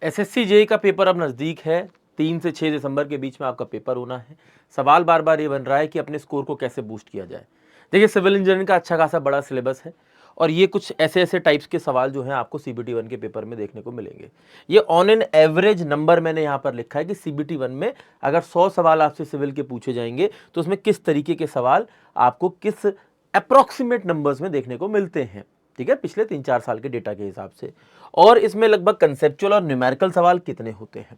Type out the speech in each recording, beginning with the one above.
SSC JEE का paper अब नज़दीक है। 3 से 6 दिसंबर के बीच में आपका पेपर होना है। सवाल बार बार ये बन रहा है कि अपने स्कोर को कैसे बूस्ट किया जाए। देखिए, सिविल इंजीनियरिंग का अच्छा खासा बड़ा सिलेबस है और ये कुछ ऐसे ऐसे टाइप्स के सवाल जो हैं आपको सीबीटी 1 के पेपर में देखने को मिलेंगे। ये ऑन एन एवरेज नंबर मैंने यहाँ पर लिखा है कि सीबीटी 1 में अगर 100 सवाल आपसे सिविल के पूछे जाएंगे तो उसमें किस तरीके के सवाल आपको किस अप्रॉक्सीमेट नंबर्स में देखने को मिलते हैं। ठीक है, पिछले 3-4 साल के डेटा के हिसाब से। और इसमें लगभग कंसेप्चुअल और न्यूमेरिकल सवाल कितने होते हैं।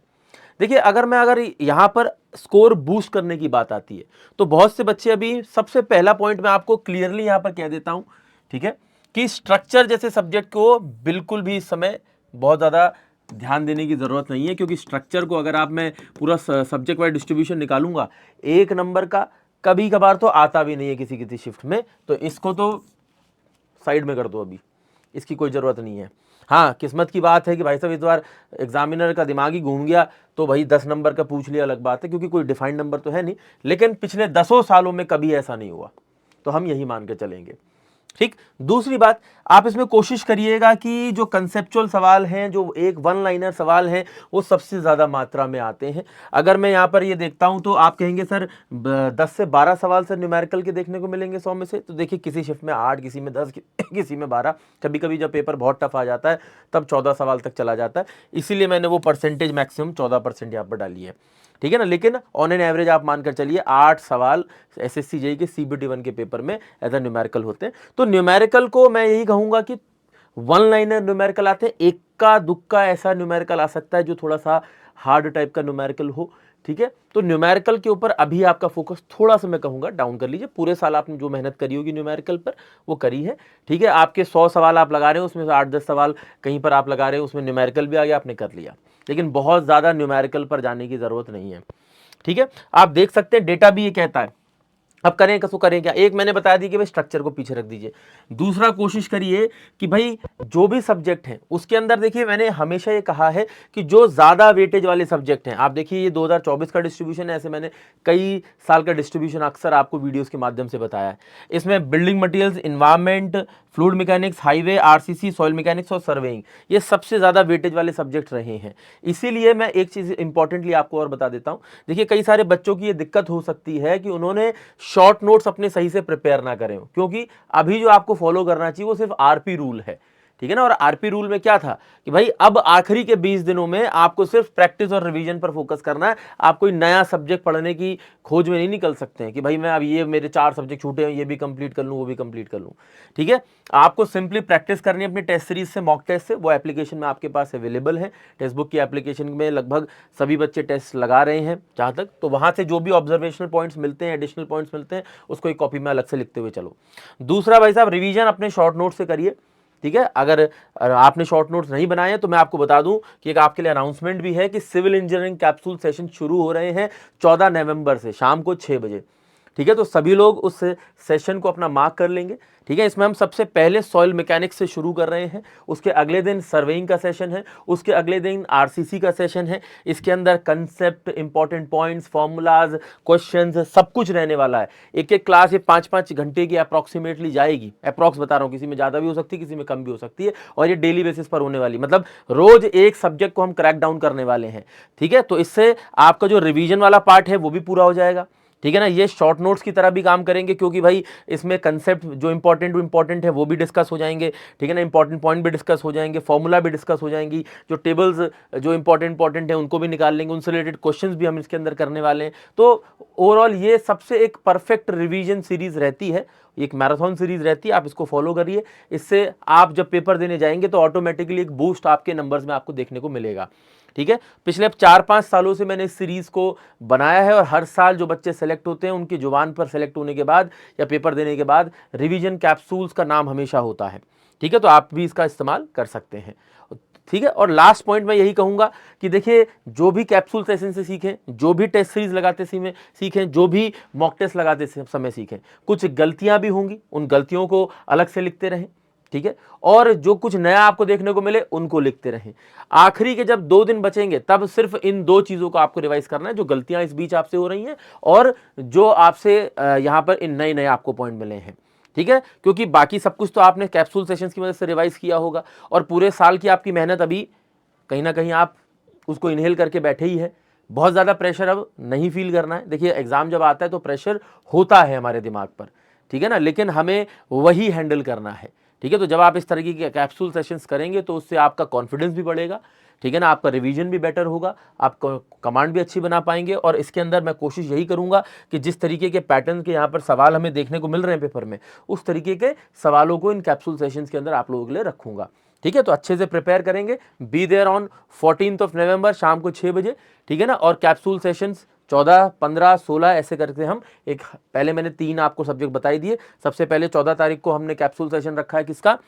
देखिए, अगर यहाँ पर स्कोर बूस्ट करने की बात आती है तो बहुत से बच्चे, अभी सबसे पहला पॉइंट मैं आपको क्लियरली यहाँ पर कह देता हूँ, ठीक है, कि स्ट्रक्चर जैसे सब्जेक्ट को बिल्कुल भी इस समय बहुत ज़्यादा ध्यान देने की ज़रूरत नहीं है, क्योंकि स्ट्रक्चर को अगर आप मैं पूरा सब्जेक्ट वाइज डिस्ट्रीब्यूशन निकालूंगा 1 नंबर का कभी कभार तो आता भी नहीं है किसी किसी शिफ्ट में, तो इसको तो साइड में कर दो, अभी इसकी कोई ज़रूरत नहीं है। हाँ, किस्मत की बात है कि भाई साहब इस बार एग्जामिनर का दिमाग ही घूम गया तो भाई 10 नंबर का पूछ लिया, अलग बात है, क्योंकि कोई डिफाइंड नंबर तो है नहीं, लेकिन पिछले 10 सालों में कभी ऐसा नहीं हुआ, तो हम यही मान के चलेंगे। ठीक। दूसरी बात, आप इसमें कोशिश करिएगा कि जो कंसेप्चुअल सवाल हैं, जो एक वन लाइनर सवाल हैं, वो सबसे ज़्यादा मात्रा में आते हैं। अगर मैं यहाँ पर ये देखता हूँ तो आप कहेंगे सर 10 से 12 सवाल सर न्यूमेरिकल के देखने को मिलेंगे 100 में से, तो देखिए किसी शिफ्ट में 8, किसी में 10, किसी में 12, कभी कभी जब पेपर बहुत टफ आ जाता है तब 14 सवाल तक चला जाता है, इसीलिए मैंने वो परसेंटेज मैक्सिमम 14% यहाँ पर डाली है। ठीक है ना, लेकिन ऑन एन एवरेज आप मानकर चलिए 8 सवाल एसएससी जेईई के सीबीटी 1 के पेपर में एज अ न्यूमेरिकल होते हैं। तो न्यूमेरिकल को मैं यही कहूंगा कि वन लाइनर न्यूमेरिकल आते हैं, इक्का दुक्का ऐसा न्यूमेरिकल आ सकता है जो थोड़ा सा हार्ड टाइप का न्यूमेरिकल हो। ठीक है, तो न्यूमेरिकल के ऊपर अभी आपका फोकस थोड़ा सा मैं कहूंगा डाउन कर लीजिए। पूरे साल आपने जो मेहनत करी होगी न्यूमेरिकल पर वो करी है। ठीक है, आपके 100 सवाल आप लगा रहे हो, उसमें से 8-10 सवाल कहीं पर आप लगा रहे हो, उसमें न्यूमेरिकल भी आ गया, आपने कर लिया, लेकिन बहुत ज़्यादा न्यूमेरिकल पर जाने की ज़रूरत नहीं है। ठीक है, आप देख सकते हैं डेटा भी ये कहता है। अब करें कसो करें क्या, एक मैंने बता दी कि भाई स्ट्रक्चर को पीछे रख दीजिए। दूसरा, कोशिश करिए कि भाई जो भी सब्जेक्ट हैं उसके अंदर, देखिए मैंने हमेशा ये कहा है कि जो ज़्यादा वेटेज वाले सब्जेक्ट हैं, आप देखिए ये 2024 का डिस्ट्रीब्यूशन है, ऐसे मैंने कई साल का डिस्ट्रीब्यूशन अक्सर आपको वीडियोस के माध्यम से बताया है। इसमें building materials, environment, fluid mechanics, highway, RCC, soil mechanics और सर्वेइंग, ये सबसे ज़्यादा वेटेज वाले सब्जेक्ट रहे हैं। इसीलिए मैं एक चीज़ इंपॉर्टेंटली आपको और बता देता हूँ। देखिए, कई सारे बच्चों की ये दिक्कत हो सकती है कि उन्होंने शॉर्ट नोट्स अपने सही से प्रिपेयर ना करें, क्योंकि अभी जो आपको फॉलो करना चाहिए वो सिर्फ आरपी रूल है। ठीक है ना, और आरपी रूल में क्या था कि भाई अब आखिरी के 20 दिनों में आपको सिर्फ प्रैक्टिस और रिवीजन पर फोकस करना है। आप कोई नया सब्जेक्ट पढ़ने की खोज में नहीं निकल सकते हैं कि भाई मैं अब ये मेरे 4 सब्जेक्ट छूटे हैं, ये भी कंप्लीट कर लूँ, वो भी कंप्लीट कर लूँ। ठीक है, आपको सिंपली प्रैक्टिस करनी है अपनी टेस्ट सीरीज से, मॉक टेस्ट से। वो एप्लीकेशन में आपके पास अवेलेबल है। टेक्स्ट बुक की एप्लीकेशन में लगभग सभी बच्चे टेस्ट लगा रहे हैं जहाँ तक, तो वहाँ से जो भी ऑब्जर्वेशनल पॉइंट्स मिलते हैं, एडिशनल पॉइंट्स मिलते हैं, उसको एक कॉपी में अलग से लिखते हुए चलो। दूसरा भाई साहब, रिवीजन अपने शॉर्ट नोट से करिए। ठीक है, अगर आपने शॉर्ट नोट्स नहीं बनाए हैं तो मैं आपको बता दूं कि एक आपके लिए अनाउंसमेंट भी है कि सिविल इंजीनियरिंग कैप्सूल सेशन शुरू हो रहे हैं 14 नवंबर से शाम को 6 बजे। ठीक है, तो सभी लोग उस सेशन को अपना मार्क कर लेंगे। ठीक है, इसमें हम सबसे पहले सॉइल मैकेनिक्स से शुरू कर रहे हैं, उसके अगले दिन सर्वेइंग का सेशन है, उसके अगले दिन आरसीसी का सेशन है। इसके अंदर concept, important points, formulas, questions, सब कुछ रहने वाला है। एक एक क्लास ये 5-5 घंटे की अप्रॉक्सीमेटली जाएगी। अप्रॉक्स बता रहा हूँ, किसी में ज़्यादा भी हो सकती है, किसी में कम भी हो सकती है, और ये डेली बेसिस पर होने वाली, मतलब रोज एक सब्जेक्ट को हम क्रैक डाउन करने वाले हैं। ठीक है, तो इससे आपका जो रिवीजन वाला पार्ट है वो भी पूरा हो जाएगा। ठीक है ना, ये शॉर्ट नोट्स की तरह भी काम करेंगे, क्योंकि भाई इसमें कंसेप्ट जो इंपॉर्टेंट है वो भी डिस्कस हो जाएंगे। ठीक है ना, इंपॉर्टेंट पॉइंट भी डिस्कस हो जाएंगे, फॉर्मूला भी डिस्कस हो जाएंगी, जो टेबल्स जो इंपॉर्टेंट है उनको भी निकाल लेंगे, उनसे रिलेटेड क्वेश्चंस भी हम इसके अंदर करने वाले हैं। तो ओवरऑल ये सबसे एक परफेक्ट रिवीजन सीरीज रहती है, एक मैराथन सीरीज रहती है। आप इसको फॉलो करिए, इससे आप जब पेपर देने जाएंगे तो ऑटोमेटिकली एक बूस्ट आपके नंबर्स में आपको देखने को मिलेगा। ठीक है, पिछले 4-5 सालों से मैंने इस सीरीज को बनाया है, और हर साल जो बच्चे सेलेक्ट होते हैं उनकी जुबान पर सेलेक्ट होने के बाद या पेपर देने के बाद रिवीजन कैप्सूल्स का नाम हमेशा होता है। ठीक है, तो आप भी इसका इस्तेमाल कर सकते हैं। ठीक है, और लास्ट पॉइंट मैं यही कहूंगा कि देखिए, जो भी कैप्सूल सेशन से सीखें, जो भी टेस्ट सीरीज लगाते समय सीखें, जो भी मॉक टेस्ट लगाते समय सीखें, कुछ गलतियां भी होंगी, उन गलतियों को अलग से लिखते रहें। ठीक है, और जो कुछ नया आपको देखने को मिले उनको लिखते रहें। आखिरी के जब 2 दिन बचेंगे तब सिर्फ इन 2 चीजों को आपको रिवाइज करना है, जो गलतियां इस बीच आपसे हो रही हैं और जो आपसे यहां पर इन नए नए आपको पॉइंट मिले हैं। ठीक है, क्योंकि बाकी सब कुछ तो आपने कैप्सूल सेशंस की मदद से रिवाइज किया होगा, और पूरे साल की आपकी मेहनत अभी कहीं ना कहीं आप उसको इनहेल करके बैठे ही है। बहुत ज़्यादा प्रेशर अब नहीं फील करना है। देखिए एग्ज़ाम जब आता है तो प्रेशर होता है हमारे दिमाग पर, ठीक है ना, लेकिन हमें वही हैंडल करना है, ठीक है। तो जब आप इस तरीके के कैप्सूल सेशंस करेंगे तो उससे आपका कॉन्फिडेंस भी बढ़ेगा, ठीक है ना, आपका रिवीजन भी बेटर होगा, आप कमांड भी अच्छी बना पाएंगे। और इसके अंदर मैं कोशिश यही करूंगा कि जिस तरीके के पैटर्न के यहाँ पर सवाल हमें देखने को मिल रहे हैं पेपर में, उस तरीके के सवालों को इन कैप्सूल सेशंस के अंदर आप लोगों के लिए रखूंगा, ठीक है। तो अच्छे से प्रिपेयर करेंगे। बी देयर ऑन 14th नवंबर शाम को 6 बजे, ठीक है ना। और कैप्सूल सेशंस 14, 15, 16 ऐसे करके हम एक, पहले मैंने 3 आपको सब्जेक्ट बताई दिए। सबसे पहले 14 तारीख को हमने कैप्सूल सेशन रखा है किसका,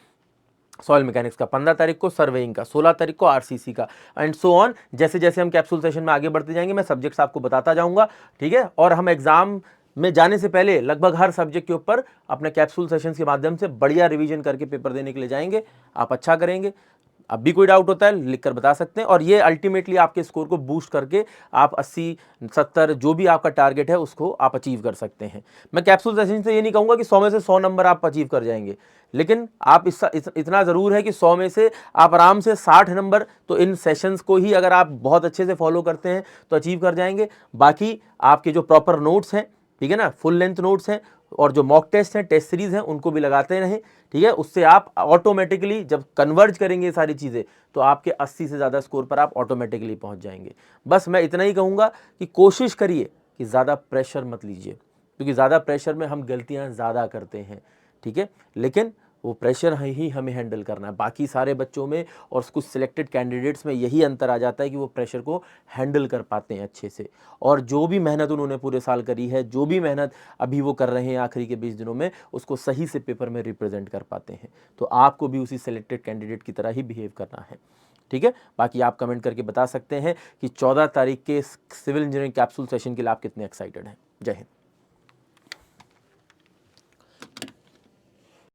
सॉइल मैकेनिक्स का, 15 तारीख को सर्वेइंग का, 16 तारीख को आरसीसी का, एंड सो ऑन। जैसे जैसे हम कैप्सूल सेशन में आगे बढ़ते जाएंगे मैं सब्जेक्ट्स आपको बताता जाऊंगा, ठीक है। और हम एग्जाम में जाने से पहले लगभग हर सब्जेक्ट के ऊपर अपने कैप्सूल सेशंस के माध्यम से बढ़िया रिवीजन करके पेपर देने के लिए जाएंगे। आप अच्छा करेंगे। अब भी कोई डाउट होता है लिखकर बता सकते हैं। और ये अल्टीमेटली आपके स्कोर को बूस्ट करके आप 80, 70 जो भी आपका टारगेट है उसको आप अचीव कर सकते हैं। मैं कैप्सूल सेशन से ये नहीं कहूँगा कि 100 में से 100 नंबर आप अचीव कर जाएंगे, लेकिन आप इतना ज़रूर है कि 100 में से आप आराम से 60 नंबर तो इन सेशंस को ही अगर आप बहुत अच्छे से फॉलो करते हैं तो अचीव कर जाएंगे। बाकी आपके जो प्रॉपर नोट्स हैं, ठीक है ना, फुल लेंथ नोट्स हैं, और जो मॉक टेस्ट हैं, टेस्ट सीरीज हैं, उनको भी लगाते रहें, ठीक है। उससे आप ऑटोमेटिकली जब कन्वर्ज करेंगे ये सारी चीज़ें तो आपके 80 से ज़्यादा स्कोर पर आप ऑटोमेटिकली पहुंच जाएंगे। बस मैं इतना ही कहूँगा कि कोशिश करिए कि ज़्यादा प्रेशर मत लीजिए, क्योंकि ज़्यादा प्रेशर में हम गलतियाँ ज़्यादा करते हैं, ठीक है। लेकिन वो प्रेशर ही हमें हैंडल करना है। बाकी सारे बच्चों में और कुछ सिलेक्टेड कैंडिडेट्स में यही अंतर आ जाता है कि वो प्रेशर को हैंडल कर पाते हैं अच्छे से, और जो भी मेहनत उन्होंने पूरे साल करी है, जो भी मेहनत अभी वो कर रहे हैं आखिरी के 20 दिनों में, उसको सही से पेपर में रिप्रेजेंट कर पाते हैं। तो आपको भी उसी सिलेक्टेड कैंडिडेट की तरह ही बिहेव करना है, ठीक है। बाकी आप कमेंट करके बता सकते हैं कि 14 तारीख के सिविल इंजीनियरिंग कैप्सूल सेशन के लिए आप कितने एक्साइटेड हैं। जय हिंद।